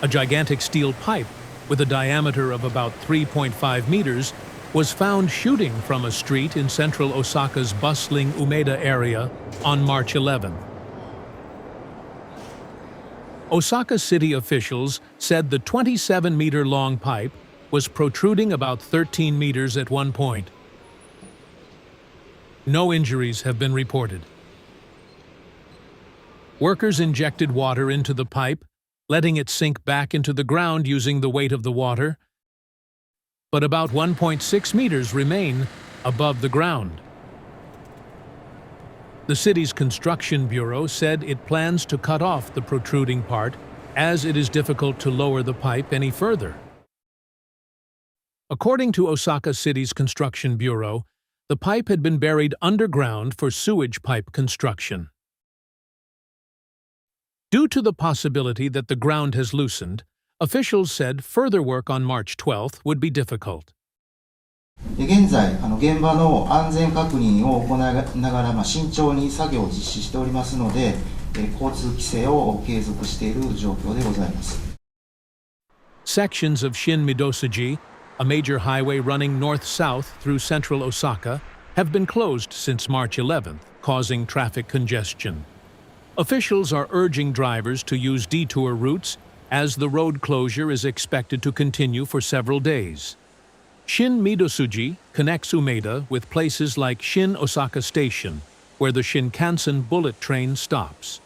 A gigantic steel pipe with a diameter of about 3.5 meters was found shooting from a street in central Osaka's bustling Umeda area on March 11th. Osaka city officials said the 27-meter-long pipe was protruding about 13 meters at one point. No injuries have been reported. Workers injected water into the pipe, letting it sink back into the ground using the weight of the water, but about 1.6 meters remain above the ground. The city's construction bureau said it plans to cut off the protruding part as it is difficult to lower the pipe any further. According to Osaka City's construction bureau, the pipe had been buried underground for sewage pipe construction. Due to the possibility that the ground has loosened, officials said further work on March 12th would be difficult. 現在、現場の安全確認を行いながら、慎重に作業を実施しておりますので、交通規制を継続している状況でございます。Sections of Shin Midosuji, a major highway running north-south through central Osaka, have been closed since March 11th, causing traffic congestion. Officials are urging drivers to use detour routes as the road closure is expected to continue for several days. Shin Midosuji connects Umeda with places like Shin Osaka Station, where the Shinkansen bullet train stops.